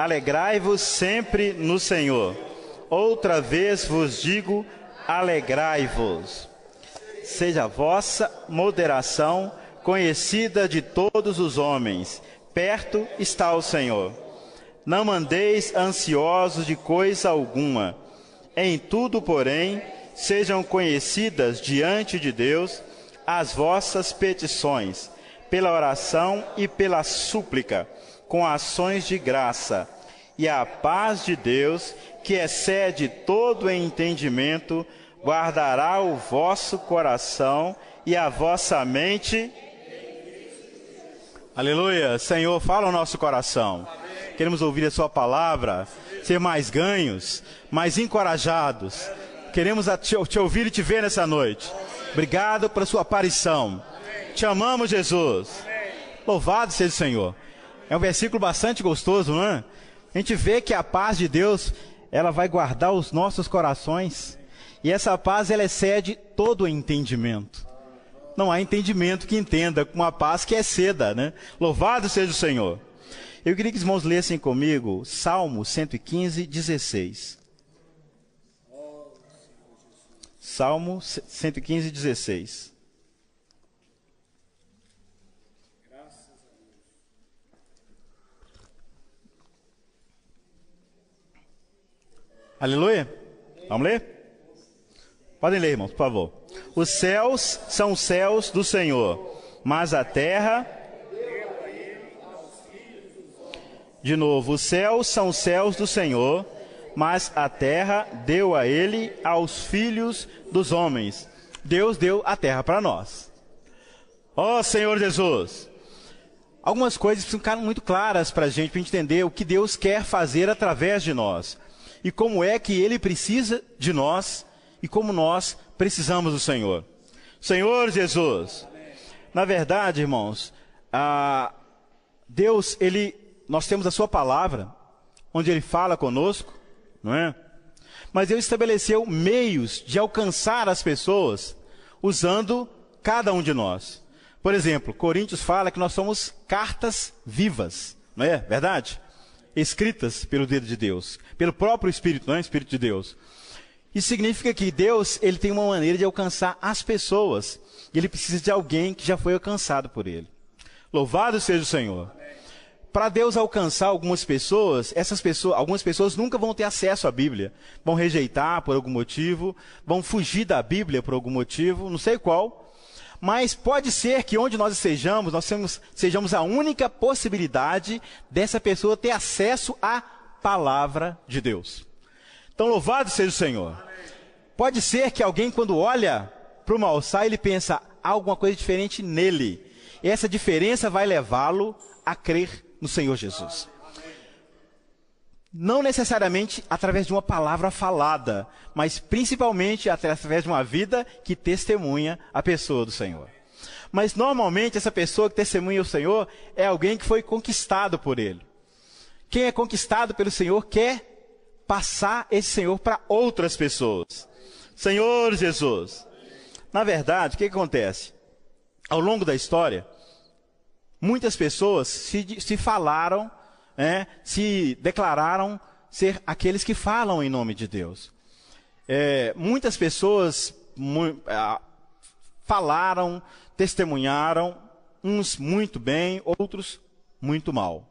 alegrai-vos sempre no Senhor. Outra vez vos digo, alegrai-vos. Seja a vossa moderação conhecida de todos os homens. Perto está o Senhor. Não andeis ansiosos de coisa alguma. Em tudo, porém, sejam conhecidas diante de Deus as vossas petições, pela oração e pela súplica, com ações de graça. E a paz de Deus, que excede todo entendimento, guardará o vosso coração e a vossa mente. Aleluia! Senhor, fala ao nosso coração. Queremos ouvir a sua palavra, ser mais ganhos, mais encorajados. Queremos te ouvir e te ver nessa noite. Obrigado pela sua aparição. Te amamos, Jesus. Louvado seja o Senhor. É um versículo bastante gostoso, não é? A gente vê que a paz de Deus, ela vai guardar os nossos corações. E essa paz, ela excede todo o entendimento. Não há entendimento que entenda com uma paz que exceda, né? Louvado seja o Senhor. Eu queria que os irmãos lessem comigo Salmo 115, 16. Salmo 115, 16. Aleluia? Vamos ler? Podem ler, irmãos, por favor. Os céus são os céus do Senhor, mas a terra... De novo, os céus são os céus do Senhor, mas a terra deu a ele aos filhos dos homens. Deus deu a terra para nós. Ó Senhor Jesus! Algumas coisas ficaram muito claras para a gente entender o que Deus quer fazer através de nós. E como é que Ele precisa de nós e como nós precisamos do Senhor. Senhor Jesus! Na verdade, irmãos, Deus, nós temos a sua palavra, onde Ele fala conosco, não é? Mas Deus estabeleceu meios de alcançar as pessoas, usando cada um de nós. Por exemplo, Coríntios fala que nós somos cartas vivas, não é verdade? Escritas pelo dedo de Deus, pelo próprio Espírito, não é? Espírito de Deus. Isso significa que Deus, Ele tem uma maneira de alcançar as pessoas, e Ele precisa de alguém que já foi alcançado por Ele. Louvado seja o Senhor. Para Deus alcançar algumas pessoas, algumas pessoas nunca vão ter acesso à Bíblia. Vão rejeitar por algum motivo, vão fugir da Bíblia por algum motivo, não sei qual. Mas pode ser que onde nós estejamos, sejamos a única possibilidade dessa pessoa ter acesso à palavra de Deus. Então louvado seja o Senhor. Pode ser que alguém quando olha para o Malsai, ele pensa, há alguma coisa diferente nele. E essa diferença vai levá-lo a crer no Senhor Jesus. Não necessariamente através de uma palavra falada, mas principalmente através de uma vida que testemunha a pessoa do Senhor. Mas normalmente essa pessoa que testemunha o Senhor é alguém que foi conquistado por Ele. Quem é conquistado pelo Senhor quer passar esse Senhor para outras pessoas. Senhor Jesus! Na verdade, o que acontece? Ao longo da história, muitas pessoas se falaram, se declararam ser aqueles que falam em nome de Deus. Muitas pessoas falaram, testemunharam, uns muito bem, outros muito mal.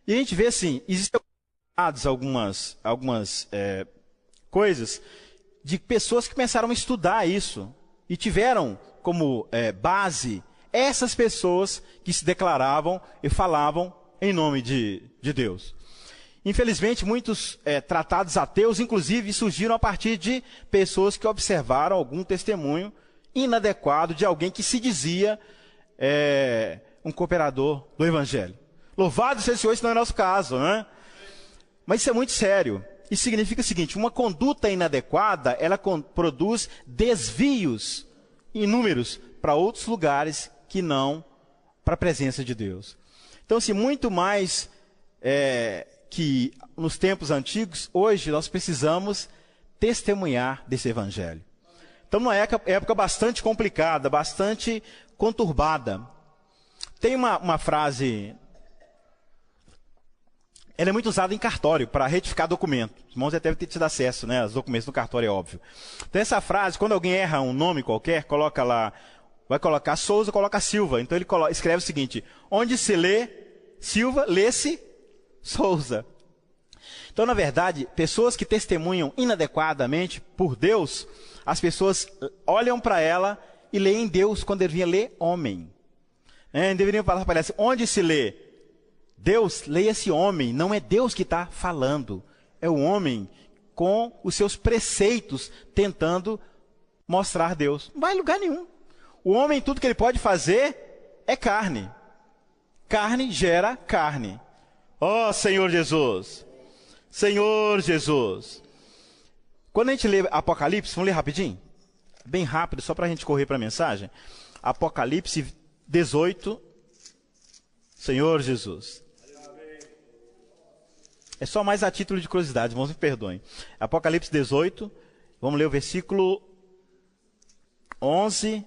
E a gente vê assim, existem algumas coisas de pessoas que começaram a estudar isso e tiveram como base essas pessoas que se declaravam e falavam em nome de Deus. Infelizmente, muitos tratados ateus, inclusive, surgiram a partir de pessoas que observaram algum testemunho inadequado de alguém que se dizia um cooperador do Evangelho. Louvado seja o Senhor, isso não é nosso caso, né? Mas isso é muito sério. Isso significa o seguinte, uma conduta inadequada, ela produz desvios inúmeros para outros lugares que não para a presença de Deus. Então, assim, muito mais que nos tempos antigos, hoje nós precisamos testemunhar desse Evangelho. Então, uma época bastante complicada, bastante conturbada. Tem uma frase ela é muito usada em cartório, para retificar documento. Os irmãos já devem ter tido acesso, né, aos documentos do cartório, é óbvio. Então essa frase, quando alguém erra um nome qualquer, coloca lá, vai colocar Souza, coloca Silva. Então ele escreve o seguinte: onde se lê Silva, lê-se Souza. Então, na verdade, pessoas que testemunham inadequadamente por Deus, as pessoas olham para ela e leem Deus quando deveriam ler homem. Deveriam falar para ela assim: onde se lê Deus, leia-se homem. Não é Deus que está falando, é o homem com os seus preceitos tentando mostrar Deus. Não vai em lugar nenhum. O homem, tudo que ele pode fazer é carne. Carne gera carne. Ó Senhor Jesus! Senhor Jesus! Quando a gente lê Apocalipse, vamos ler rapidinho? Bem rápido, só para a gente correr para a mensagem. Apocalipse 18. Senhor Jesus. É só mais a título de curiosidade, irmãos, me perdoem. Apocalipse 18, vamos ler o versículo 11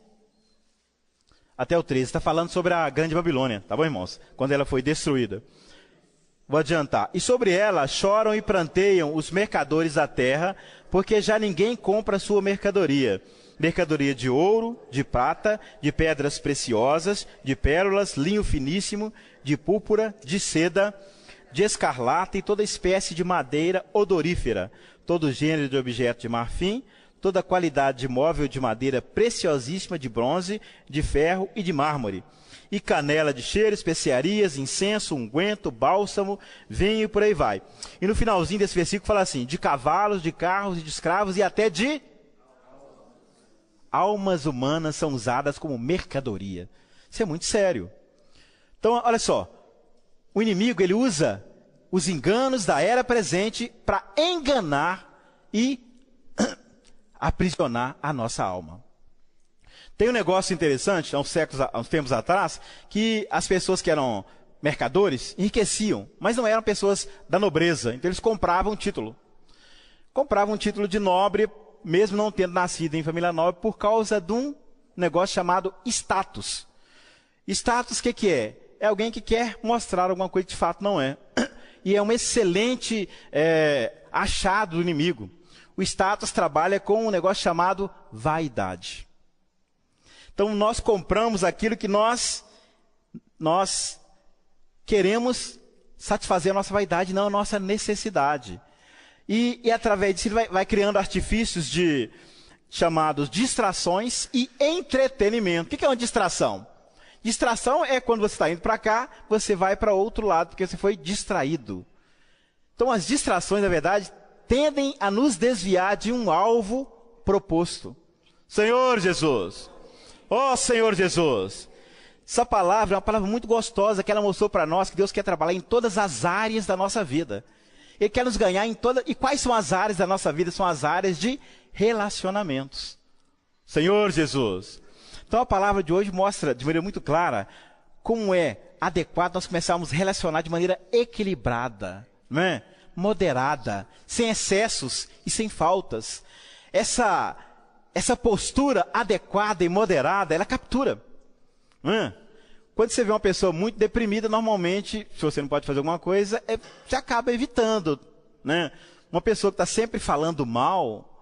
até o 13. Está falando sobre a grande Babilônia, tá bom, irmãos? Quando ela foi destruída. Vou adiantar. E sobre ela choram e pranteiam os mercadores da terra, porque já ninguém compra sua mercadoria. Mercadoria de ouro, de prata, de pedras preciosas, de pérolas, linho finíssimo, de púrpura, de seda, de escarlata e toda espécie de madeira odorífera, todo gênero de objeto de marfim, toda qualidade de móvel de madeira preciosíssima, de bronze, de ferro e de mármore, e canela de cheiro, especiarias, incenso, unguento, bálsamo, vinho e por aí vai. E no finalzinho desse versículo fala assim: de cavalos, de carros e de escravos e até de almas humanas são usadas como mercadoria. Isso é muito sério. Então, olha só. O inimigo, ele usa os enganos da era presente para enganar e aprisionar a nossa alma. Tem um negócio interessante, há uns tempos atrás, que as pessoas que eram mercadores enriqueciam, mas não eram pessoas da nobreza. Então eles compravam título. Compravam um título de nobre, mesmo não tendo nascido em família nobre, por causa de um negócio chamado status. Status, o que é? É alguém que quer mostrar alguma coisa que de fato não é. E é um excelente achado do inimigo. O status trabalha com um negócio chamado vaidade. Então nós compramos aquilo que nós queremos satisfazer a nossa vaidade, não a nossa necessidade. E através disso ele vai criando artifícios chamados distrações e entretenimento. O que é uma distração? Distração é quando você está indo para cá, você vai para outro lado, porque você foi distraído. Então as distrações, na verdade, tendem a nos desviar de um alvo proposto. Senhor Jesus! Ó Senhor Jesus! Essa palavra é uma palavra muito gostosa que ela mostrou para nós, que Deus quer trabalhar em todas as áreas da nossa vida. Ele quer nos ganhar em todas. E quais são as áreas da nossa vida? São as áreas de relacionamentos. Senhor Jesus! Então a palavra de hoje mostra de maneira muito clara como é adequado nós começarmos a relacionar de maneira equilibrada, não é? Moderada, sem excessos e sem faltas. Essa postura adequada e moderada, ela captura. Não é? Quando você vê uma pessoa muito deprimida, normalmente, se você não pode fazer alguma coisa, você acaba evitando. Né? Uma pessoa que está sempre falando mal,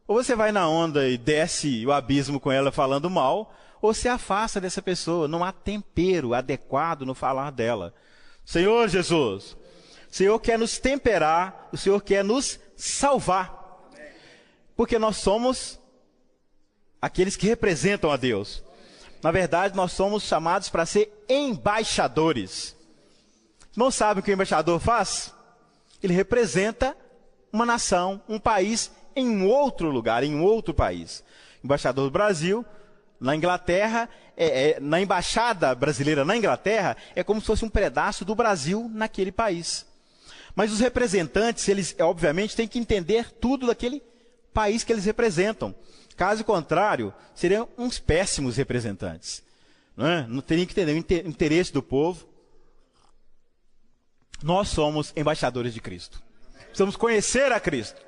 ou você vai na onda e desce o abismo com ela falando mal, ou se afasta dessa pessoa. Não há tempero adequado no falar dela. Senhor Jesus, o Senhor quer nos temperar, o Senhor quer nos salvar. Porque nós somos aqueles que representam a Deus. Na verdade, nós somos chamados para ser embaixadores. Não sabem o que o embaixador faz? Ele representa uma nação, um país em um outro lugar, em um outro país. Embaixador do Brasil, na Inglaterra, na embaixada brasileira na Inglaterra, é como se fosse um pedaço do Brasil naquele país. Mas os representantes, eles obviamente têm que entender tudo daquele país que eles representam. Caso contrário, seriam uns péssimos representantes. Não teriam que entender o interesse do povo. Nós somos embaixadores de Cristo. Precisamos conhecer a Cristo.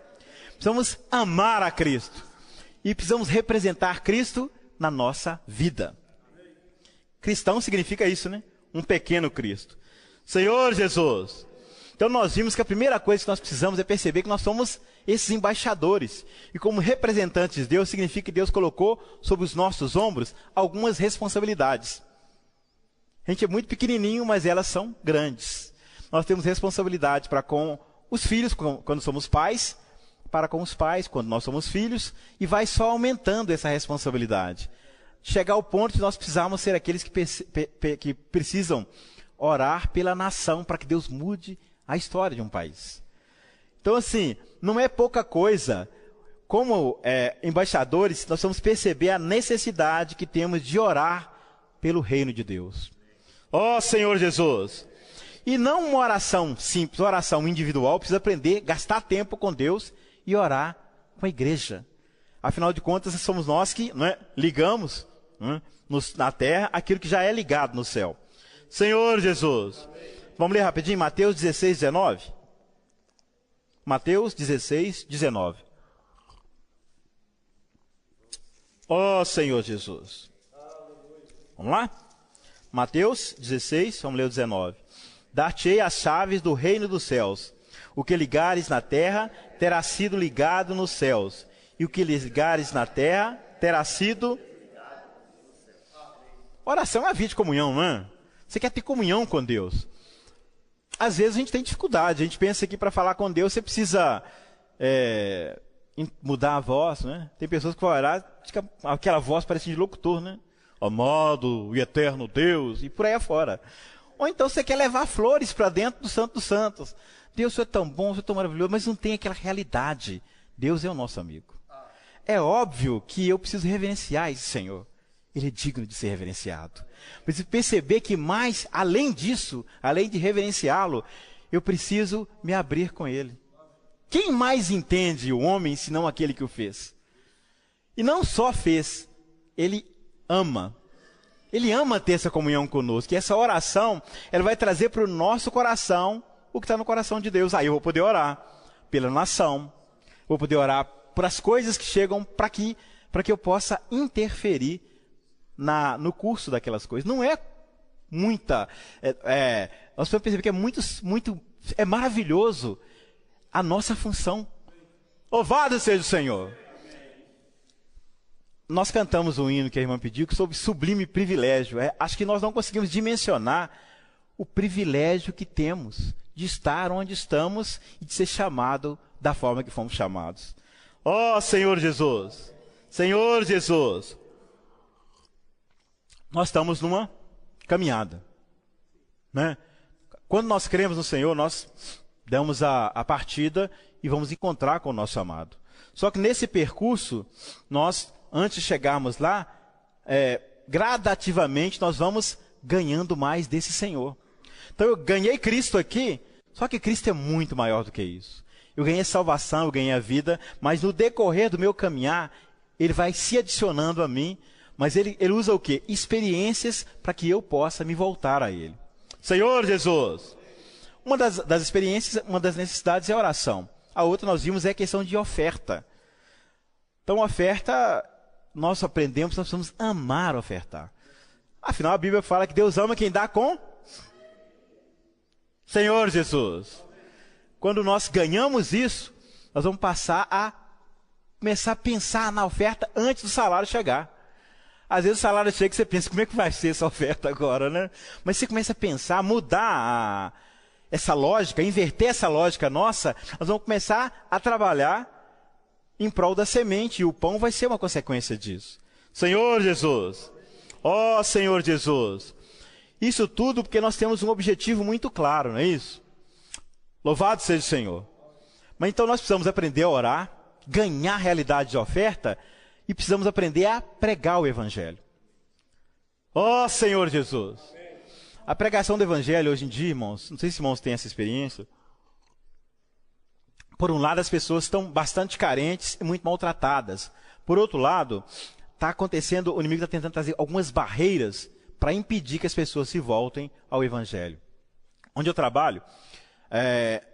Precisamos amar a Cristo. E precisamos representar Cristo na nossa vida. Cristão significa isso, né? Um pequeno Cristo. Senhor Jesus, Então nós vimos que a primeira coisa que nós precisamos é perceber que nós somos esses embaixadores. E como representantes de Deus, significa que Deus colocou sobre os nossos ombros algumas responsabilidades. A gente é muito pequenininho, mas elas são grandes. Nós temos responsabilidade para com os filhos, quando somos pais, para com os pais, quando nós somos filhos, e vai só aumentando essa responsabilidade. Chegar ao ponto de nós precisarmos ser aqueles que precisam orar pela nação, para que Deus mude a história de um país. Então, assim, não é pouca coisa. Como embaixadores, nós vamos perceber a necessidade que temos de orar pelo reino de Deus. Ó Senhor Jesus! E não uma oração simples, uma oração individual, precisa aprender, gastar tempo com Deus e orar com a igreja. Afinal de contas, somos nós que ligamos na terra aquilo que já é ligado no céu. Senhor Jesus. Vamos ler rapidinho, Mateus 16, 19. Mateus 16, 19. Ó Senhor Jesus. Vamos lá? Mateus 16, vamos ler o 19. Dar-te-ei as chaves do reino dos céus. O que ligares na terra terá sido ligado nos céus. E o que ligares na terra terá sido... Oração é uma vida de comunhão, não é? Você quer ter comunhão com Deus. Às vezes a gente tem dificuldade. A gente pensa que para falar com Deus você precisa mudar a voz, né? Tem pessoas que vão orar, aquela voz parece de locutor, né? Amado e eterno Deus, e por aí afora. Ou então você quer levar flores para dentro do Santo dos Santos. Deus, o Senhor é tão bom, o Senhor é tão maravilhoso, mas não tem aquela realidade. Deus é o nosso amigo. É óbvio que eu preciso reverenciar esse Senhor. Ele é digno de ser reverenciado. Preciso perceber que mais, além disso, além de reverenciá-lo, eu preciso me abrir com Ele. Quem mais entende o homem, senão aquele que o fez? E não só fez, Ele ama. Ele ama ter essa comunhão conosco. E essa oração, ela vai trazer para o nosso coração o que está no coração de Deus. Aí eu vou poder orar pela nação, vou poder orar por as coisas que chegam para que eu possa interferir no curso daquelas coisas. Não é muita... nós vamos perceber que é maravilhoso a nossa função. Louvado seja o Senhor! Nós cantamos um hino que a irmã pediu sobre sublime privilégio. Acho que nós não conseguimos dimensionar o privilégio que temos de estar onde estamos e de ser chamado da forma que fomos chamados. Ó Senhor Jesus! Senhor Jesus! Nós estamos numa caminhada, né? Quando nós cremos no Senhor, nós damos a partida e vamos encontrar com o nosso amado. Só que nesse percurso, nós, antes de chegarmos lá, gradativamente nós vamos ganhando mais desse Senhor. Então eu ganhei Cristo aqui, só que Cristo é muito maior do que isso. Eu ganhei salvação, eu ganhei a vida, mas no decorrer do meu caminhar, Ele vai se adicionando a mim. Mas ele usa o quê? Experiências para que eu possa me voltar a Ele. Senhor Jesus! Uma das experiências, uma das necessidades é a oração. A outra, nós vimos, é a questão de oferta. Então, oferta, nós aprendemos, nós precisamos amar ofertar. Afinal, a Bíblia fala que Deus ama quem dá com... Senhor Jesus! Quando nós ganhamos isso, nós vamos passar a começar a pensar na oferta antes do salário chegar. Às vezes o salário chega e você pensa, como é que vai ser essa oferta agora, né? Mas você começa a pensar, mudar essa lógica, inverter essa lógica nossa, nós vamos começar a trabalhar em prol da semente, e o pão vai ser uma consequência disso. Senhor Jesus! Ó Senhor Jesus! Isso tudo porque nós temos um objetivo muito claro, não é isso? Louvado seja o Senhor! Mas então nós precisamos aprender a orar, ganhar a realidade de oferta, e precisamos aprender a pregar o Evangelho. Ó Senhor Jesus! A pregação do Evangelho hoje em dia, irmãos, não sei se irmãos têm essa experiência. Por um lado, as pessoas estão bastante carentes e muito maltratadas. Por outro lado, está acontecendo, o inimigo está tentando trazer algumas barreiras para impedir que as pessoas se voltem ao Evangelho. Onde eu trabalho,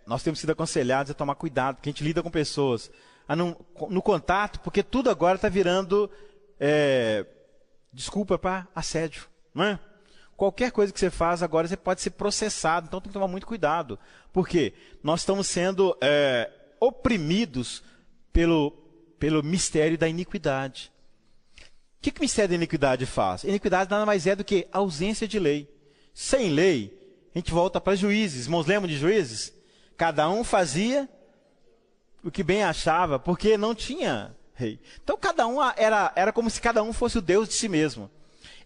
nós temos sido aconselhados a tomar cuidado, porque a gente lida com pessoas no contato, porque tudo agora está virando desculpa para assédio, não é? qualquer coisa que você faz agora, você pode ser processado. Então tem que tomar muito cuidado. Por quê? Nós estamos sendo oprimidos pelo mistério da iniquidade. O que o mistério da iniquidade faz? A iniquidade nada mais é do que ausência de lei. Sem lei, a gente volta para Juízes. Irmãos, lembram de Juízes? Cada um fazia o que bem achava, porque não tinha rei. Então cada um era como se cada um fosse o Deus de si mesmo.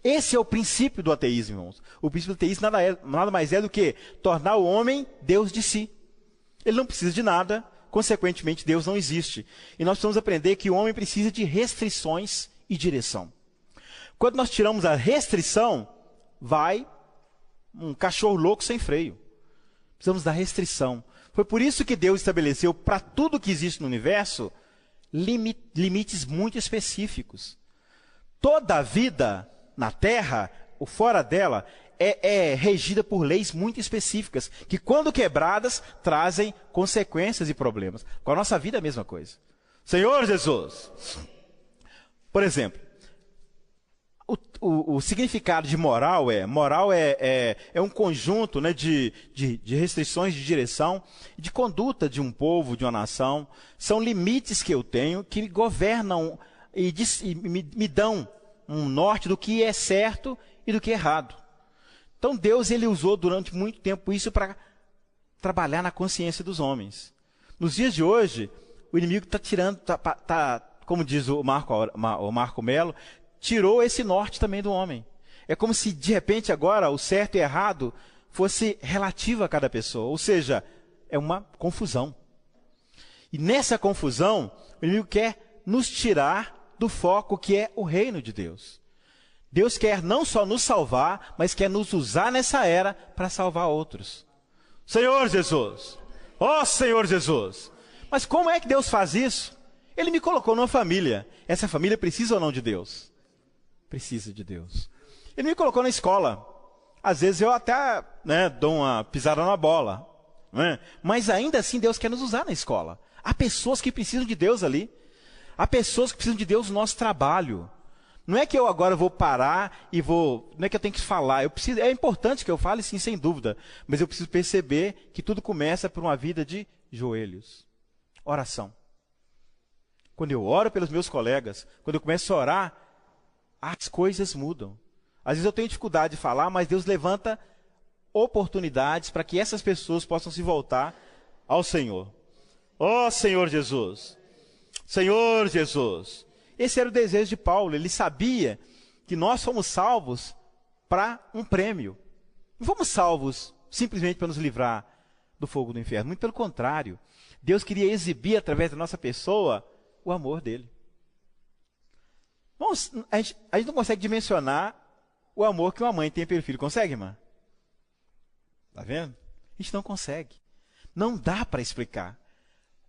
Esse é o princípio do ateísmo, irmãos. O princípio do ateísmo nada mais é do que tornar o homem Deus de si. Ele não precisa de nada, consequentemente Deus não existe. E nós precisamos aprender que o homem precisa de restrições e direção. Quando nós tiramos a restrição, vai um cachorro louco sem freio. Precisamos da restrição. Foi por isso que Deus estabeleceu para tudo que existe no universo limites muito específicos. Toda a vida na Terra, ou fora dela, é regida por leis muito específicas, que quando quebradas, trazem consequências e problemas. Com a nossa vida é a mesma coisa. Senhor Jesus! Por exemplo, o significado de moral é um conjunto, né, de restrições de direção, de conduta de um povo, de uma nação. São limites que eu tenho que me governam e me dão um norte do que é certo e do que é errado. Então Deus ele usou durante muito tempo isso para trabalhar na consciência dos homens. Nos dias de hoje, o inimigo está tirando, como diz o Marco Melo, tirou esse norte também do homem. É como se, de repente, agora, o certo e errado fosse relativo a cada pessoa. Ou seja, é uma confusão. E nessa confusão, o inimigo quer nos tirar do foco que é o reino de Deus. Deus quer não só nos salvar, mas quer nos usar nessa era para salvar outros. Senhor Jesus! Ó Senhor Jesus! Mas como é que Deus faz isso? Ele me colocou numa família. Essa família precisa ou não de Deus? Precisa de Deus. Ele me colocou na escola. Às vezes eu até dou uma pisada na bola. Mas ainda assim Deus quer nos usar na escola. Há pessoas que precisam de Deus ali. Há pessoas que precisam de Deus no nosso trabalho. Não é que eu agora vou parar e não é que eu tenho que falar. É importante que eu fale, sim, sem dúvida. Mas eu preciso perceber que tudo começa por uma vida de joelhos. Oração. Quando eu oro pelos meus colegas, quando eu começo a orar, as coisas mudam. Às vezes eu tenho dificuldade de falar, mas Deus levanta oportunidades para que essas pessoas possam se voltar ao Senhor. Ó Senhor Jesus! Senhor Jesus! Esse era o desejo de Paulo. Ele sabia que nós somos salvos para um prêmio. Não fomos salvos simplesmente para nos livrar do fogo do inferno. Muito pelo contrário. Deus queria exibir através da nossa pessoa o amor dele. Bom, a gente não consegue dimensionar o amor que uma mãe tem pelo filho. Consegue, irmã? Está vendo? A gente não consegue. Não dá para explicar.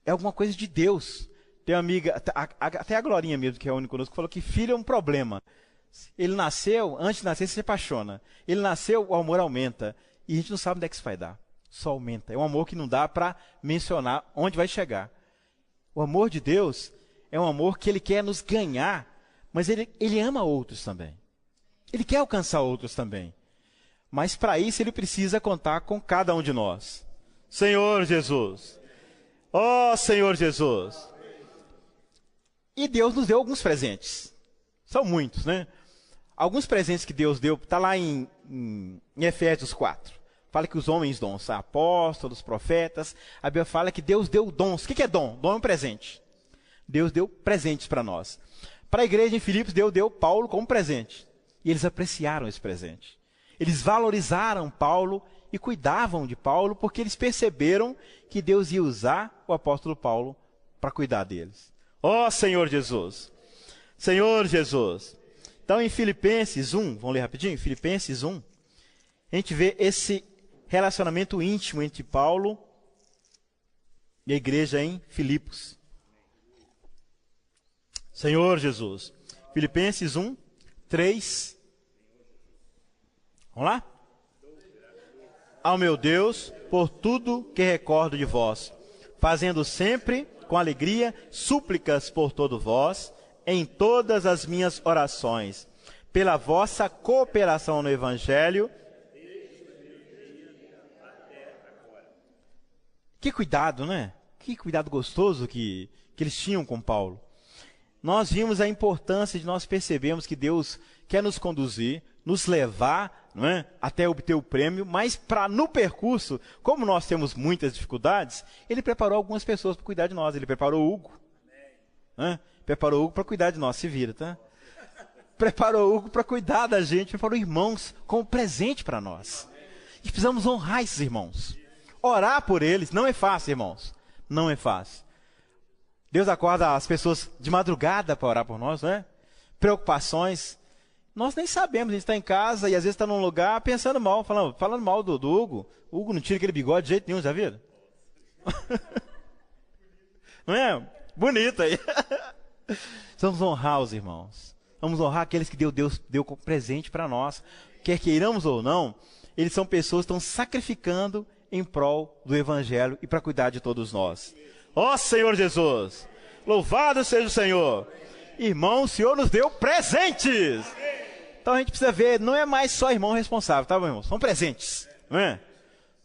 É alguma coisa de Deus. Tem uma amiga, até a Glorinha mesmo, que é única conosco, falou que filho é um problema. Ele nasceu, antes de nascer, você se apaixona. Ele nasceu, o amor aumenta. E a gente não sabe onde é que isso vai dar. Só aumenta. É um amor que não dá para mencionar onde vai chegar. O amor de Deus é um amor que Ele quer nos ganhar, mas Ele ama outros também. Ele quer alcançar outros também. Mas para isso Ele precisa contar com cada um de nós. Senhor Jesus! Ó Senhor Jesus! E Deus nos deu alguns presentes. São muitos, né? Alguns presentes que Deus deu, está lá em Efésios 4. Fala que os homens dons, são apóstolos, profetas. A Bíblia fala que Deus deu dons. O que é dom? Dom é um presente. Deus deu presentes para nós. Para a igreja em Filipos, Deus deu Paulo como presente. E eles apreciaram esse presente. Eles valorizaram Paulo e cuidavam de Paulo, porque eles perceberam que Deus ia usar o apóstolo Paulo para cuidar deles. Ó Senhor Jesus! Senhor Jesus! Então em Filipenses 1, vamos ler rapidinho? Filipenses 1, a gente vê esse relacionamento íntimo entre Paulo e a igreja em Filipos. Senhor Jesus! Filipenses 1, 3. Vamos lá? Ao meu Deus, por tudo que recordo de vós, fazendo sempre com alegria súplicas por todo vós, em todas as minhas orações, pela vossa cooperação no Evangelho. Que cuidado, né? Que cuidado gostoso que eles tinham com Paulo. Nós vimos a importância de nós percebermos que Deus quer nos conduzir, nos levar, não é, até obter o prêmio, mas no percurso, como nós temos muitas dificuldades, Ele preparou algumas pessoas para cuidar de nós. Ele preparou o Hugo. Né? Preparou o Hugo para cuidar de nós. Se vira, tá? Preparou o Hugo para cuidar da gente. Preparou irmãos como presente para nós. E precisamos honrar esses irmãos. Orar por eles não é fácil, irmãos. Não é fácil. Deus acorda as pessoas de madrugada para orar por nós, não é? Preocupações. Nós nem sabemos, a gente está em casa e às vezes está num lugar pensando mal, falando mal do Hugo. O Hugo não tira aquele bigode de jeito nenhum, já viram? Não é? Bonito aí. Vamos honrar os irmãos. Vamos honrar aqueles que Deus deu como presente para nós. Quer queiramos ou não, eles são pessoas que estão sacrificando em prol do Evangelho e para cuidar de todos nós. Ó Senhor Jesus, louvado seja o Senhor. Irmão, o Senhor nos deu presentes. Então a gente precisa ver, não é mais só irmão responsável, tá, meu irmão? São presentes, não é?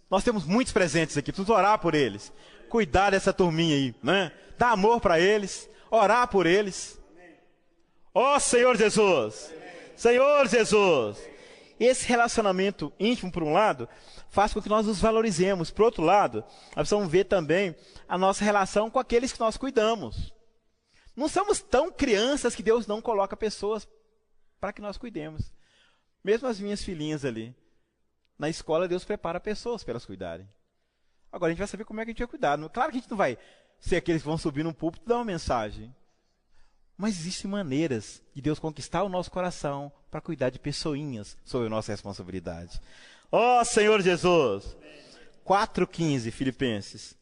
Nós temos muitos presentes aqui, precisamos orar por eles. Cuidar dessa turminha aí, né? Dar amor para eles, orar por eles. Ó Senhor Jesus, Senhor Jesus. Esse relacionamento íntimo, por um lado, faz com que nós nos valorizemos. Por outro lado, nós precisamos ver também a nossa relação com aqueles que nós cuidamos. Não somos tão crianças que Deus não coloca pessoas para que nós cuidemos. Mesmo as minhas filhinhas ali, na escola Deus prepara pessoas para elas cuidarem. Agora a gente vai saber como é que a gente vai cuidar. Claro que a gente não vai ser aqueles que vão subir num púlpito e dar uma mensagem. Mas existem maneiras de Deus conquistar o nosso coração para cuidar de pessoinhas sob a nossa responsabilidade. Ó Senhor Jesus. 4,15, Filipenses.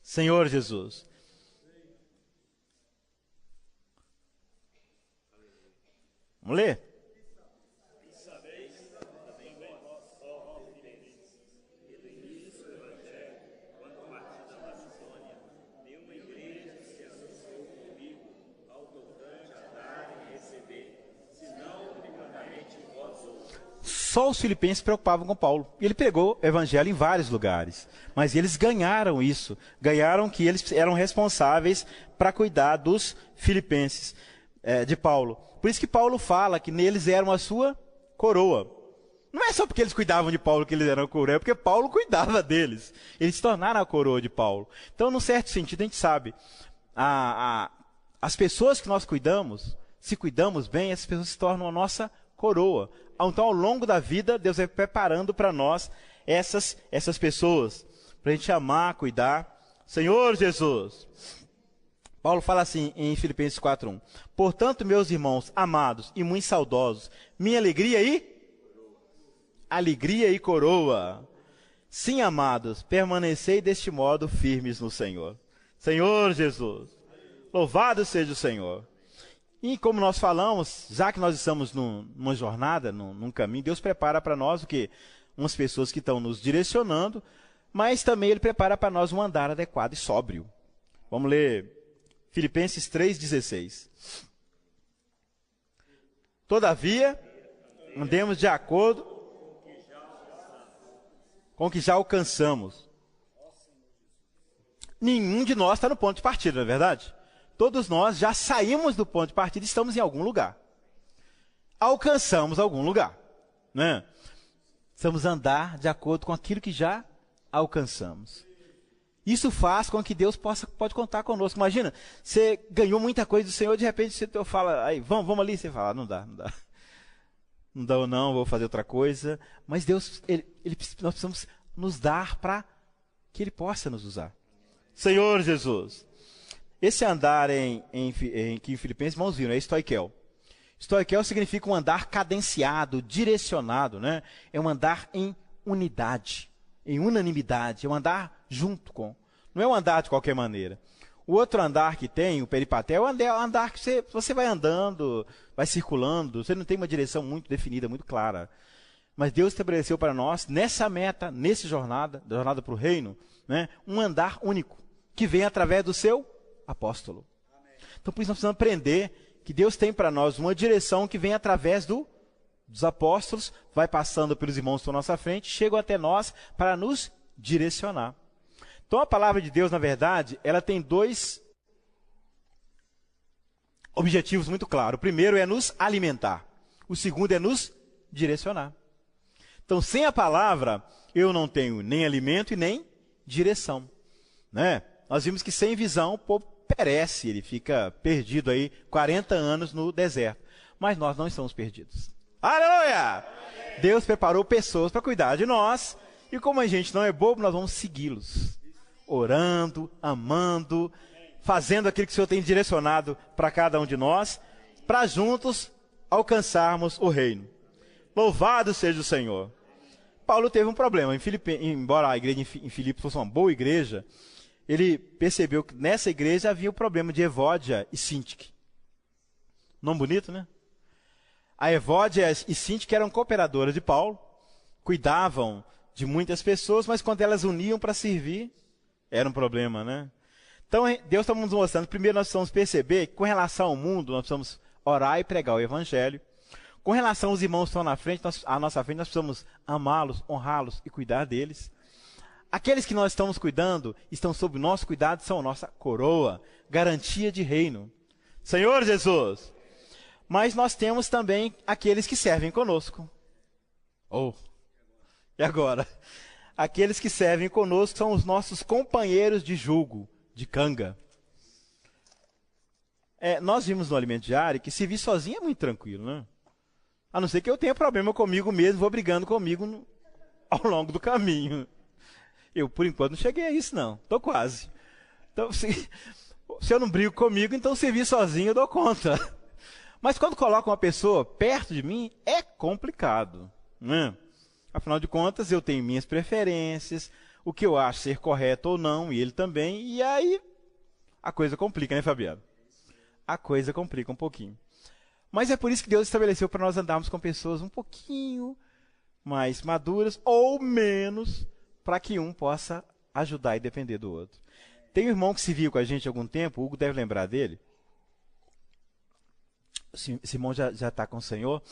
Senhor Jesus. Vamos ler? Só os filipenses se preocupavam com Paulo. E ele pregou o evangelho em vários lugares. Mas eles ganharam isso. Ganharam que eles eram responsáveis para cuidar dos filipenses, de Paulo. Por isso que Paulo fala que neles eram a sua coroa. Não é só porque eles cuidavam de Paulo que eles eram a coroa, é porque Paulo cuidava deles. Eles se tornaram a coroa de Paulo. Então, num certo sentido, a gente sabe, as pessoas que nós cuidamos, se cuidamos bem, essas pessoas se tornam a nossa coroa. Então, ao longo da vida, Deus vai preparando para nós essas pessoas, para a gente amar, cuidar. Senhor Jesus. Paulo fala assim em Filipenses 4:1. Portanto, meus irmãos amados e muito saudosos, minha alegria e coroa. Sim, amados, permanecei deste modo firmes no Senhor. Senhor Jesus. Louvado seja o Senhor. E como nós falamos, já que nós estamos numa jornada, num caminho, Deus prepara para nós o quê? Umas pessoas que estão nos direcionando, mas também Ele prepara para nós um andar adequado e sóbrio. Vamos ler Filipenses 3,16. Todavia, andemos de acordo com o que já alcançamos. Nenhum de nós está no ponto de partida, não é verdade? Todos nós já saímos do ponto de partida e estamos em algum lugar. Alcançamos algum lugar. Né? Precisamos andar de acordo com aquilo que já alcançamos. Isso faz com que Deus pode contar conosco. Imagina, você ganhou muita coisa do Senhor, de repente você fala, aí, vamos ali, você fala, não dá. Não dá ou não, vou fazer outra coisa. Mas Deus, nós precisamos nos dar para que Ele possa nos usar. Senhor Jesus. Esse andar que em Filipenses, irmãos viram, é estoiquel. Estoiquel significa um andar cadenciado, direcionado, né? É um andar em unidade, em unanimidade, é um andar junto com. Não é um andar de qualquer maneira. O outro andar que tem, o peripatéu, é um andar que você vai andando, vai circulando, você não tem uma direção muito definida, muito clara. Mas Deus estabeleceu para nós, nessa meta, nessa jornada para o reino, né? Um andar único, que vem através do seu apóstolo. Então, por isso nós precisamos aprender que Deus tem para nós uma direção que vem através dos apóstolos, vai passando pelos irmãos que estão à nossa frente, chegam até nós para nos direcionar. Então a palavra de Deus, na verdade, ela tem dois objetivos muito claros. O primeiro é nos alimentar. O segundo é nos direcionar. Então, sem a palavra, eu não tenho nem alimento e nem direção, né? Nós vimos que sem visão o povo perece, ele fica perdido aí 40 anos no deserto. Mas nós não estamos perdidos. Aleluia! Deus preparou pessoas para cuidar de nós, e como a gente não é bobo, nós vamos segui-los. Orando, amando, fazendo aquilo que o Senhor tem direcionado para cada um de nós, para juntos alcançarmos o reino. Louvado seja o Senhor. Paulo teve um problema. Embora a igreja em Filipos fosse uma boa igreja, ele percebeu que nessa igreja havia o problema de Evódia e Sintique. Nome bonito, né? A Evódia e Sintique eram cooperadoras de Paulo, cuidavam de muitas pessoas, mas quando elas uniam para servir, era um problema, né? Então, Deus está nos mostrando, primeiro nós precisamos perceber que com relação ao mundo, nós precisamos orar e pregar o evangelho. Com relação aos irmãos que estão à nossa frente, nós precisamos amá-los, honrá-los e cuidar deles. Aqueles que nós estamos cuidando, estão sob o nosso cuidado, são a nossa coroa, garantia de reino. Senhor Jesus! Mas nós temos também aqueles que servem conosco. E agora? Aqueles que servem conosco são os nossos companheiros de jugo, de canga. Nós vimos no Alimento Diário que servir sozinho é muito tranquilo, né? A não ser que eu tenha problema comigo mesmo, vou brigando comigo ao longo do caminho. Eu, por enquanto, não cheguei a isso, não. Estou quase. Então, se eu não brigo comigo, então servir sozinho eu dou conta. Mas quando coloca uma pessoa perto de mim, é complicado, né? Afinal de contas, eu tenho minhas preferências, o que eu acho ser correto ou não, e ele também, e aí a coisa complica, né, Fabiano? A coisa complica um pouquinho. Mas é por isso que Deus estabeleceu para nós andarmos com pessoas um pouquinho mais maduras ou menos, para que um possa ajudar e depender do outro. Tem um irmão que se viu com a gente há algum tempo, o Hugo deve lembrar dele. Esse irmão já está com o Senhor.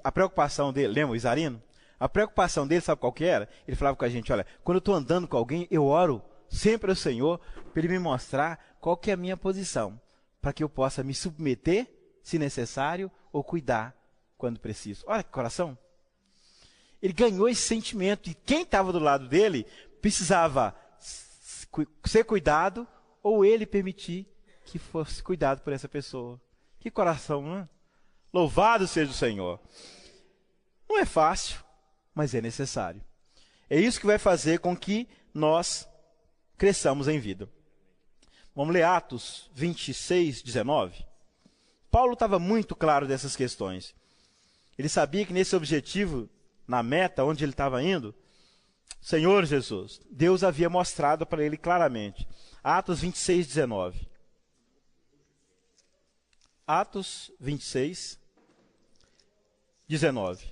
A preocupação dele, lembra o Isarino? A preocupação dele, sabe qual que era? Ele falava com a gente, olha, quando eu estou andando com alguém, eu oro sempre ao Senhor para Ele me mostrar qual que é a minha posição, para que eu possa me submeter, se necessário, ou cuidar quando preciso. Olha que coração. Ele ganhou esse sentimento, e quem estava do lado dele precisava ser cuidado, ou ele permitir que fosse cuidado por essa pessoa. Que coração, não é? Louvado seja o Senhor. Não é fácil, mas é necessário. É isso que vai fazer com que nós cresçamos em vida. Vamos ler Atos 26, 19. Paulo estava muito claro dessas questões. Ele sabia que nesse objetivo, na meta, onde ele estava indo, Senhor Jesus, Deus havia mostrado para ele claramente. Atos 26, 19. Atos 26, 19.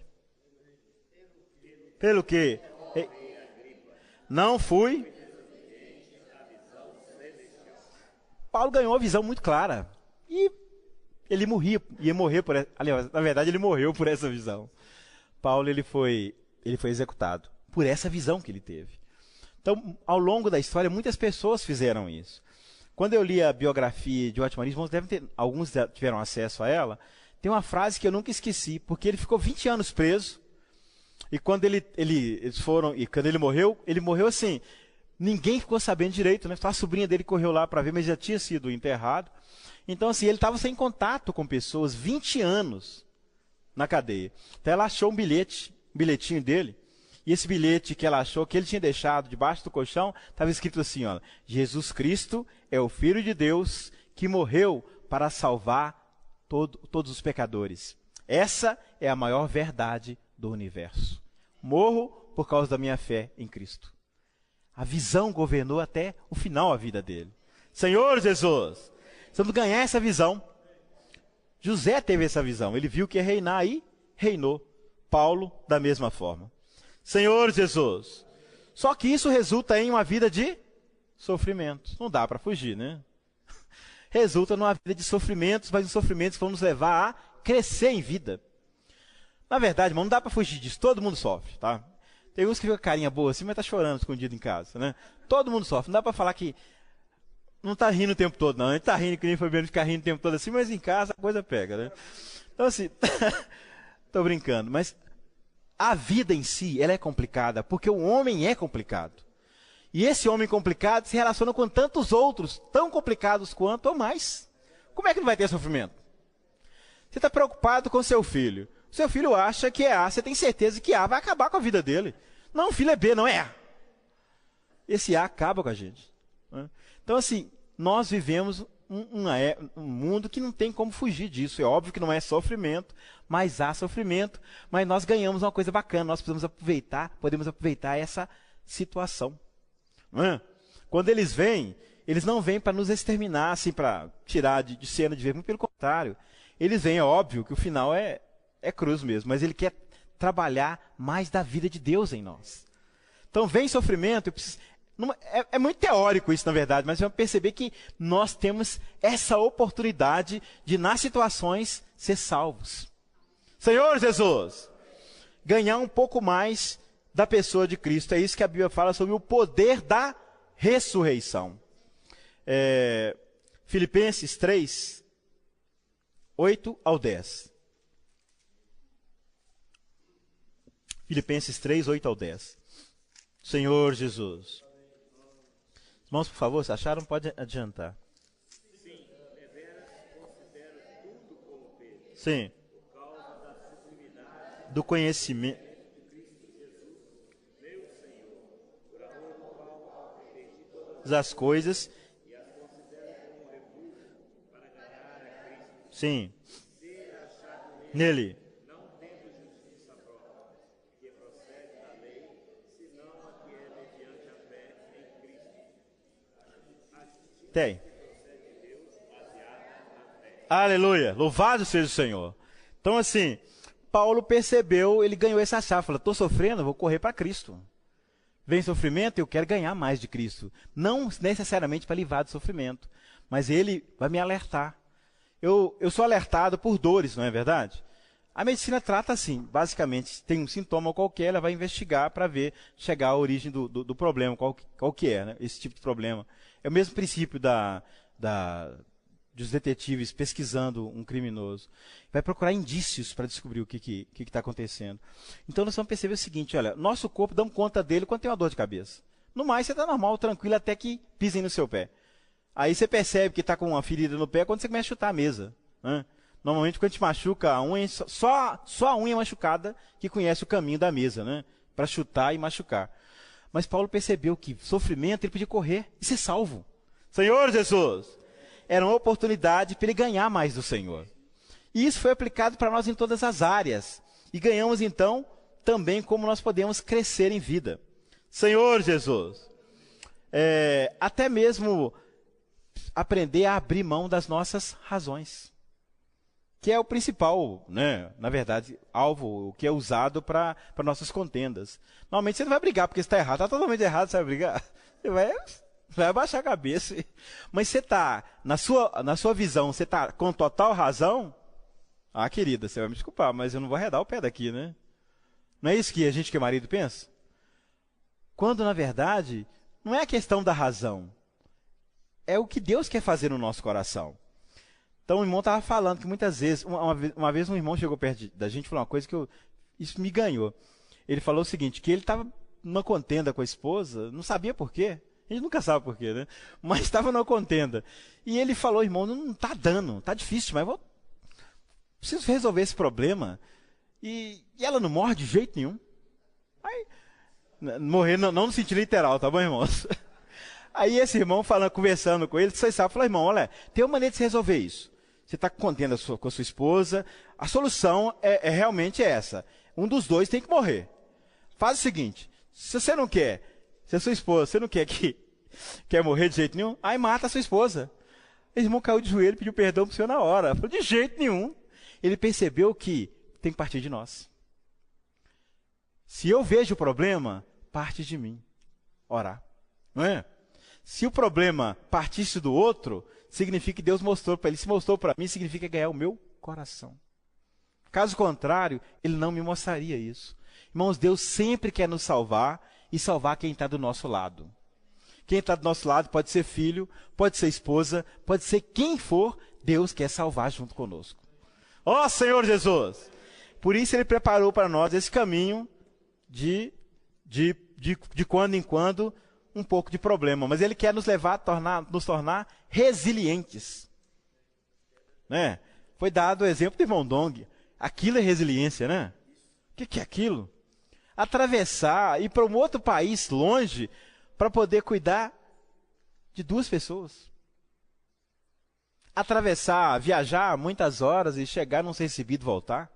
Pelo que não fui. Paulo ganhou uma visão muito clara. E ele ia morrer por essa. Aliás, na verdade, ele morreu por essa visão. Paulo ele foi executado por essa visão que ele teve. Então, ao longo da história, muitas pessoas fizeram isso. Quando eu li a biografia de Otmar Hughes, alguns tiveram acesso a ela, tem uma frase que eu nunca esqueci, porque ele ficou 20 anos preso, e quando quando ele morreu assim, ninguém ficou sabendo direito, né? Só a sobrinha dele correu lá para ver, mas já tinha sido enterrado. Então, assim, ele estava sem contato com pessoas 20 anos na cadeia. Então, ela achou um bilhetinho dele, e esse bilhete que ela achou, que ele tinha deixado debaixo do colchão, estava escrito assim, ó, Jesus Cristo é o Filho de Deus que morreu para salvar todos os pecadores. Essa é a maior verdade do universo. Morro por causa da minha fé em Cristo. A visão governou até o final a vida dele. Senhor Jesus, precisamos ganhar essa visão. José teve essa visão, ele viu que ia reinar e reinou. Paulo, da mesma forma. Senhor Jesus. Só que isso resulta em uma vida de sofrimento. Não dá para fugir, né? resulta numa vida de sofrimentos, mas os sofrimentos vão nos levar a crescer em vida. Na verdade, irmão, não dá para fugir disso, todo mundo sofre, tá? Tem uns que ficam com a carinha boa assim, mas tá chorando escondido em casa, né? Todo mundo sofre, não dá para falar que não tá rindo o tempo todo, não. A gente tá rindo, que nem foi mesmo ficar rindo o tempo todo assim, mas em casa a coisa pega, né? Então assim, tô brincando, mas a vida em si, ela é complicada, porque o homem é complicado. E esse homem complicado se relaciona com tantos outros, tão complicados quanto ou mais. Como é que não vai ter sofrimento? Você está preocupado com seu filho. Seu filho acha que é A, você tem certeza que A vai acabar com a vida dele. Não, o filho é B, não é A. Esse A acaba com a gente. Então, assim, nós vivemos um mundo que não tem como fugir disso. É óbvio que não é sofrimento, mas há sofrimento. Mas nós ganhamos uma coisa bacana, nós podemos aproveitar essa situação. Quando eles vêm, eles não vêm para nos exterminar, assim, para tirar de cena de ver, muito pelo contrário. Eles vêm, é óbvio que o final é cruz mesmo, mas ele quer trabalhar mais da vida de Deus em nós. Então vem sofrimento, é muito teórico isso na verdade, mas vamos perceber que nós temos essa oportunidade de, nas situações, ser salvos. Senhor Jesus, ganhar um pouco mais da pessoa de Cristo. É isso que a Bíblia fala sobre o poder da ressurreição. Filipenses 3, 8 ao 10. Filipenses 3, 8 ao 10. Senhor Jesus. Irmãos, por favor, se acharam, pode adiantar. Sim, deveras considero tudo como perda. Sim. Por causa da sublimidade Do conhecimento. Das coisas. Sim. Nele. não tendo justiça própria, que procede da lei, senão a que é mediante a fé em Cristo. Tem. Aleluia. Louvado seja o Senhor. Então, assim, Paulo percebeu, ele ganhou essa chave. Falou, estou sofrendo, vou correr para Cristo. Vem sofrimento, eu quero ganhar mais de Cristo. Não necessariamente para livrar do sofrimento, mas ele vai me alertar. Eu sou alertado por dores, não é verdade? A medicina trata assim, basicamente, tem um sintoma qualquer, ela vai investigar para ver, chegar à origem do problema, qual que é, né, esse tipo de problema. É o mesmo princípio dos detetives pesquisando um criminoso. Vai procurar indícios para descobrir o que está acontecendo. Então nós vamos perceber o seguinte, olha, nosso corpo dá conta dele quando tem uma dor de cabeça. No mais, você está normal, tranquilo, até que pisem no seu pé. Aí você percebe que está com uma ferida no pé quando você começa a chutar a mesa. Né? Normalmente, quando a gente machuca a unha, só a unha machucada que conhece o caminho da mesa, né? Para chutar e machucar. Mas Paulo percebeu que sofrimento ele podia correr e ser salvo. Senhor Jesus! Era uma oportunidade para ele ganhar mais do Senhor. E isso foi aplicado para nós em todas as áreas. E ganhamos, então, também como nós podemos crescer em vida. Senhor Jesus! Até mesmo aprender a abrir mão das nossas razões. Que é o principal, né, na verdade, alvo, o que é usado para nossas contendas. Normalmente você não vai brigar porque está errado. Está totalmente errado, você vai brigar. Você vai abaixar a cabeça. Mas você está, na sua visão, você está com total razão? Ah, querida, você vai me desculpar, mas eu não vou arredar o pé daqui, né? Não é isso que a gente que é marido pensa? Quando, na verdade, não é a questão da razão. É o que Deus quer fazer no nosso coração. Então o irmão estava falando que muitas vezes, uma vez um irmão chegou perto da gente e falou uma coisa que isso me ganhou. Ele falou o seguinte, que ele estava numa contenda com a esposa, não sabia por quê. A gente nunca sabe por quê, né? Mas estava numa contenda. E ele falou, irmão, não está dando, está difícil, mas preciso resolver esse problema. E ela não morre de jeito nenhum. Aí, morrer não no sentido literal, tá bom, irmãos? Aí esse irmão, conversando com ele, você sabe, falou, irmão, olha, tem uma maneira de se resolver isso. Você está contendo com a sua esposa, a solução é realmente essa. Um dos dois tem que morrer. Faz o seguinte, se você não quer, se a sua esposa, você não quer morrer de jeito nenhum, aí mata a sua esposa. O irmão caiu de joelho e pediu perdão para o senhor na hora. Falou, de jeito nenhum. Ele percebeu que tem que partir de nós. Se eu vejo o problema, parte de mim. Orar. Não é? Se o problema partisse do outro, significa que Deus mostrou para ele. Se mostrou para mim, significa ganhar o meu coração. Caso contrário, ele não me mostraria isso. Irmãos, Deus sempre quer nos salvar e salvar quem está do nosso lado. Quem está do nosso lado pode ser filho, pode ser esposa, pode ser quem for, Deus quer salvar junto conosco. Ó Senhor Jesus! Por isso ele preparou para nós esse caminho de quando em quando um pouco de problema. Mas ele quer nos levar a nos tornar resilientes. Né? Foi dado o exemplo de irmão Dong. Aquilo é resiliência, né? O que é aquilo? Atravessar, ir para um outro país longe para poder cuidar de 2 pessoas. Atravessar, viajar muitas horas e chegar, não ser recebido, voltar.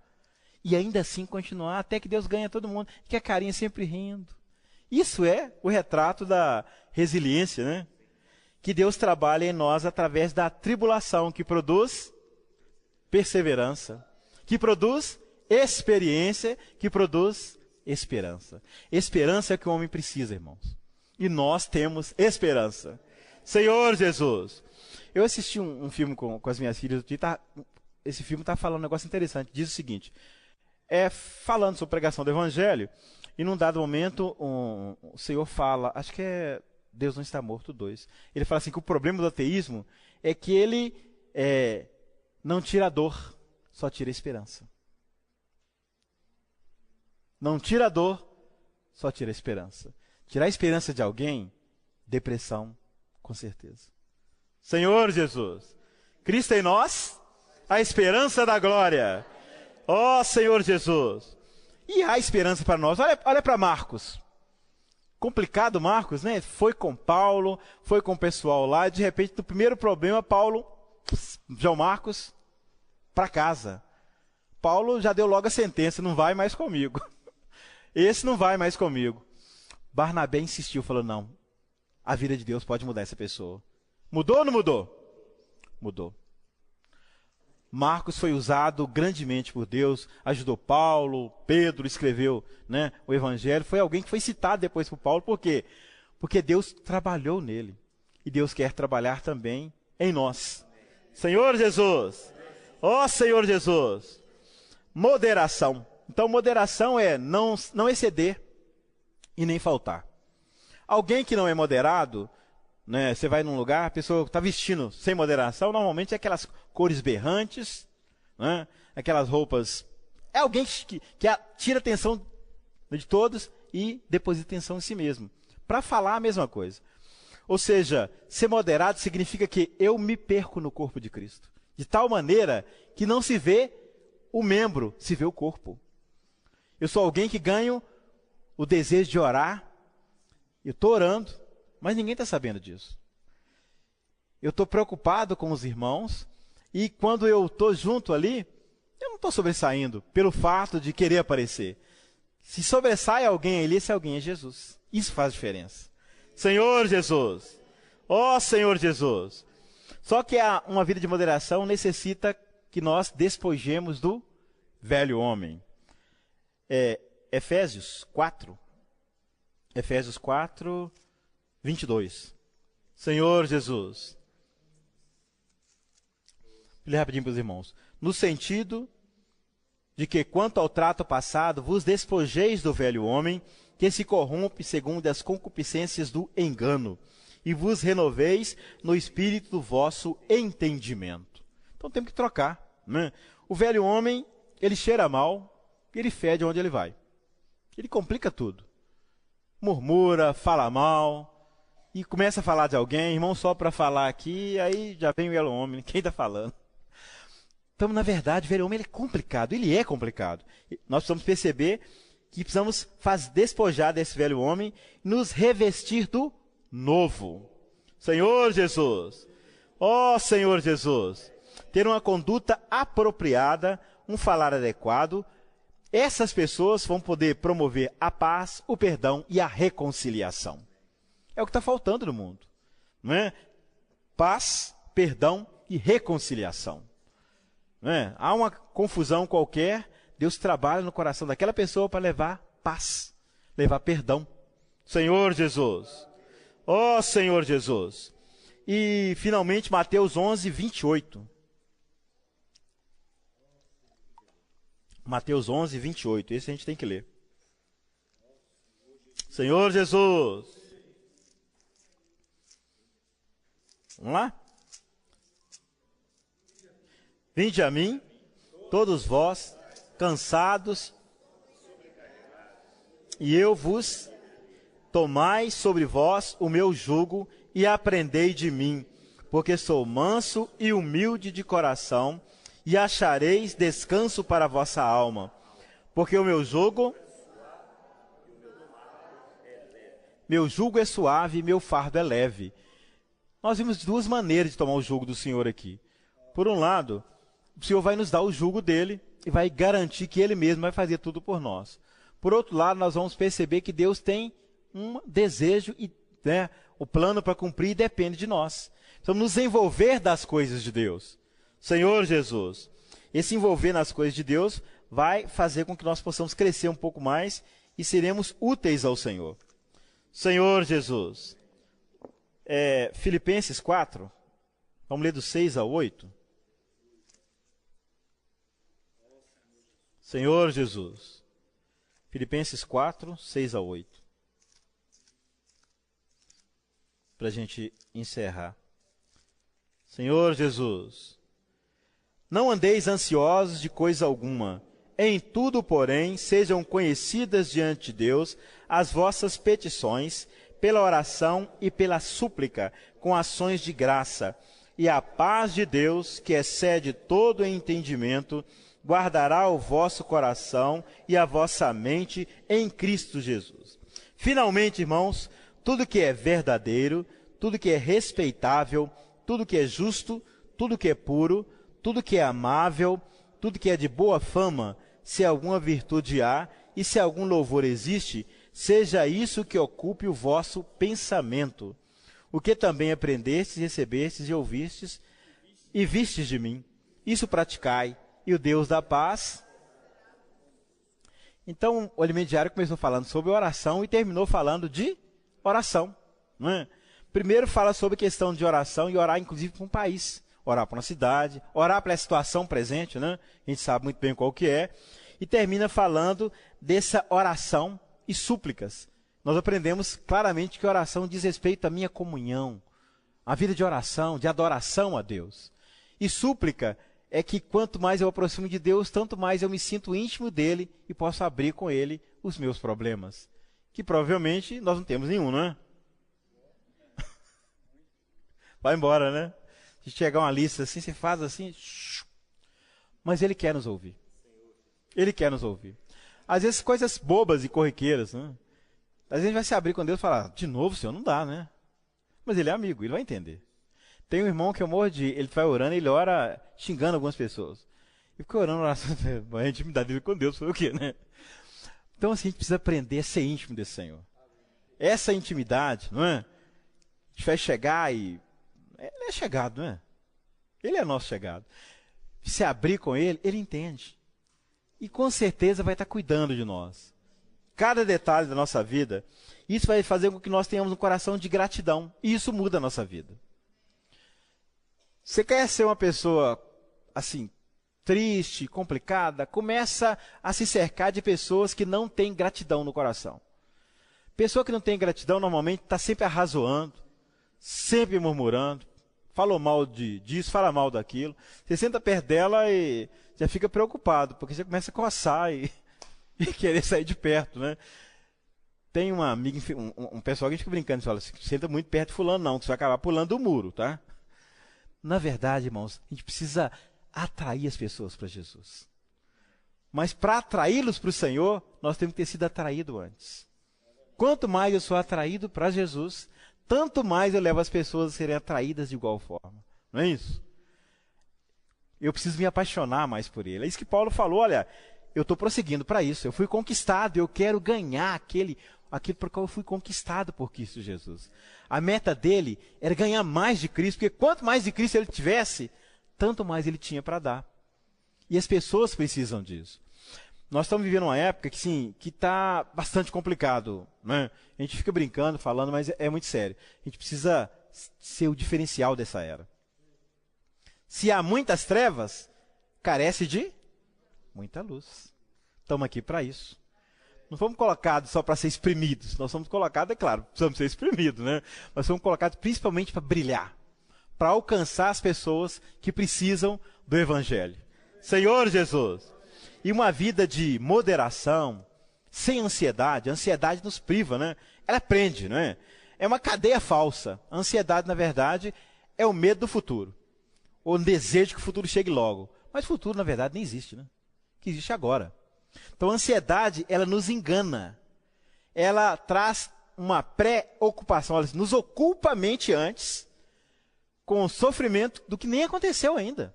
E ainda assim continuar, até que Deus ganha todo mundo. Que a carinha sempre rindo. Isso é o retrato da resiliência, né? Que Deus trabalha em nós através da tribulação, que produz perseverança, que produz experiência, que produz esperança. Esperança é o que o homem precisa, irmãos. E nós temos esperança. Senhor Jesus! Eu assisti um filme com as minhas filhas. Esse filme está falando um negócio interessante. Diz o seguinte, falando sobre pregação do Evangelho, e num dado momento o Senhor fala, acho que é Deus não está morto 2. Ele fala assim que o problema do ateísmo é que ele não tira a dor, só tira a esperança. Não tira a dor, só tira a esperança. Tirar a esperança de alguém, depressão, com certeza. Senhor Jesus, Cristo em nós, a esperança da glória. Ó Senhor Jesus. E há esperança para nós. Olha para Marcos. Complicado Marcos, né? Foi com Paulo, foi com o pessoal lá, e de repente, no primeiro problema, Paulo, João Marcos, para casa. Paulo já deu logo a sentença, não vai mais comigo. Esse não vai mais comigo. Barnabé insistiu, falou, não, a vida de Deus pode mudar essa pessoa. Mudou ou não mudou? Mudou. Marcos foi usado grandemente por Deus, ajudou Paulo, Pedro escreveu, né, o Evangelho. Foi alguém que foi citado depois por Paulo, por quê? Porque Deus trabalhou nele. E Deus quer trabalhar também em nós. Senhor Jesus! Ó Senhor Jesus! Moderação. Então, moderação é não exceder e nem faltar. Alguém que não é moderado, né, você vai num lugar, a pessoa está vestindo sem moderação, normalmente é aquelas cores berrantes, né, aquelas roupas. É alguém que tira a atenção de todos e deposita atenção em si mesmo. Para falar a mesma coisa. Ou seja, ser moderado significa que eu me perco no corpo de Cristo. De tal maneira que não se vê o membro, se vê o corpo. Eu sou alguém que ganho o desejo de orar. Eu estou orando, mas ninguém está sabendo disso. Eu estou preocupado com os irmãos, e quando eu estou junto ali, eu não estou sobressaindo pelo fato de querer aparecer. Se sobressai alguém ali, esse alguém é Jesus. Isso faz diferença. Senhor Jesus! Ó Senhor Jesus! Só que uma vida de moderação necessita que nós despojemos do velho homem. Efésios 4, 22. Senhor Jesus. Vou ler rapidinho para os irmãos. No sentido de que, quanto ao trato passado, vos despojeis do velho homem, que se corrompe segundo as concupiscências do engano, e vos renoveis no espírito do vosso entendimento. Então temos que trocar, né? O velho homem, ele cheira mal, ele fede onde ele vai. Ele complica tudo. Murmura, fala mal, e começa a falar de alguém, irmão, só para falar aqui, aí já vem o velho homem, quem está falando? Então, na verdade, o velho homem ele é complicado, ele é complicado. Nós precisamos perceber que precisamos despojar desse velho homem, nos revestir do novo. Senhor Jesus, ó Senhor Jesus, ter uma conduta apropriada, um falar adequado. Essas pessoas vão poder promover a paz, o perdão e a reconciliação. É o que está faltando no mundo, não é? Paz, perdão e reconciliação. Não é? Há uma confusão qualquer, Deus trabalha no coração daquela pessoa para levar paz, levar perdão. Senhor Jesus, Ó Senhor Jesus. E, finalmente, Mateus 11, 28. Mateus 11, 28. Esse a gente tem que ler. Senhor Jesus. Vamos lá? Vinde a mim, todos vós, cansados, e eu vos tomai sobre vós o meu jugo e aprendei de mim, porque sou manso e humilde de coração, e achareis descanso para a vossa alma, porque o meu jugo é suave e meu fardo é leve. Nós vimos duas maneiras de tomar o jugo do Senhor aqui. Por um lado, o Senhor vai nos dar o jugo dele e vai garantir que ele mesmo vai fazer tudo por nós. Por outro lado, nós vamos perceber que Deus tem um desejo e o plano para cumprir depende de nós. Precisamos nos envolver das coisas de Deus. Senhor Jesus, esse envolver nas coisas de Deus vai fazer com que nós possamos crescer um pouco mais e seremos úteis ao Senhor. Senhor Jesus. Filipenses 4, vamos ler do 6 ao 8. Senhor Jesus. Filipenses 4, 6 a 8. Para a gente encerrar. Senhor Jesus. Não andeis ansiosos de coisa alguma. Em tudo, porém, sejam conhecidas diante de Deus as vossas petições, pela oração e pela súplica, com ações de graça. E a paz de Deus, que excede todo entendimento, guardará o vosso coração e a vossa mente em Cristo Jesus. Finalmente, irmãos, tudo que é verdadeiro, tudo que é respeitável, tudo que é justo, tudo que é puro, tudo que é amável, tudo que é de boa fama, se alguma virtude há e se algum louvor existe, seja isso que ocupe o vosso pensamento. O que também aprendestes, recebestes e ouvistes e vistes de mim, isso praticai, e o Deus da paz. Então, o Alimento Diário começou falando sobre oração e terminou falando de oração. Não é? Primeiro fala sobre a questão de oração e orar inclusive para um país, orar para uma cidade, orar para a situação presente, né? A gente sabe muito bem qual que é, e termina falando dessa oração e súplicas. Nós aprendemos claramente que oração diz respeito à minha comunhão, à vida de oração, de adoração a Deus. E súplica é que quanto mais eu aproximo de Deus, tanto mais eu me sinto íntimo dele e posso abrir com ele os meus problemas. Que provavelmente nós não temos nenhum, não é? Vai embora, né? Se chegar uma lista assim, você faz assim. Mas ele quer nos ouvir. Ele quer nos ouvir. Às vezes coisas bobas e corriqueiras, né? Às vezes a gente vai se abrir com Deus e falar, de novo, Senhor, não dá, né? Mas ele é amigo, ele vai entender. Tem um irmão que eu morro de... Ele vai orando e ele ora xingando algumas pessoas. E fica orando, oração, a intimidade dele com Deus foi o quê, né? Então, assim, a gente precisa aprender a ser íntimo desse Senhor. Essa intimidade, não é? A gente vai chegar e... Ele é chegado, não é? Ele é nosso chegado. Se abrir com ele, ele entende. E com certeza vai estar cuidando de nós. Cada detalhe da nossa vida, isso vai fazer com que nós tenhamos um coração de gratidão. E isso muda a nossa vida. Você quer ser uma pessoa, assim, triste, complicada? Começa a se cercar de pessoas que não têm gratidão no coração. Pessoa que não tem gratidão, normalmente, está sempre arrazoando, sempre murmurando, falou mal disso, fala mal daquilo. Você senta perto dela e já fica preocupado, porque você começa a coçar e querer sair de perto, né? Tem uma amiga, um pessoal que a gente fica brincando, fala assim, senta muito perto de fulano não, que você vai acabar pulando o muro, tá? Na verdade, irmãos, a gente precisa atrair as pessoas para Jesus. Mas para atraí-los para o Senhor, nós temos que ter sido atraídos antes. Quanto mais eu sou atraído para Jesus, tanto mais eu levo as pessoas a serem atraídas de igual forma. Não é isso? Eu preciso me apaixonar mais por ele. É isso que Paulo falou, olha, eu estou prosseguindo para isso. Eu fui conquistado, eu quero ganhar aquilo por qual eu fui conquistado por Cristo Jesus. A meta dele era ganhar mais de Cristo, porque quanto mais de Cristo ele tivesse, tanto mais ele tinha para dar. E as pessoas precisam disso. Nós estamos vivendo uma época que está bastante complicado, né? A gente fica brincando, falando, mas é muito sério. A gente precisa ser o diferencial dessa era. Se há muitas trevas, carece de muita luz. Estamos aqui para isso. Não fomos colocados só para ser exprimidos. Nós somos colocados, é claro, precisamos ser exprimidos, né? Mas fomos colocados principalmente para brilhar, para alcançar as pessoas que precisam do Evangelho. Senhor Jesus! E uma vida de moderação, sem ansiedade. A ansiedade nos priva, né? Ela prende, não é? É uma cadeia falsa. A ansiedade, na verdade, é o medo do futuro. Ou o desejo que o futuro chegue logo. Mas o futuro, na verdade, nem existe, né? O que existe agora. Então, a ansiedade, ela nos engana. Ela traz uma pré-ocupação. Ela nos ocupa a mente antes com o sofrimento do que nem aconteceu ainda.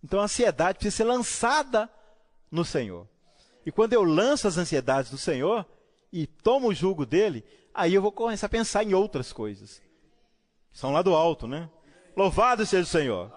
Então, a ansiedade precisa ser lançada no Senhor. E quando eu lanço as ansiedades do Senhor e tomo o jugo dele, aí eu vou começar a pensar em outras coisas. São lá do alto, né? Louvado seja o Senhor.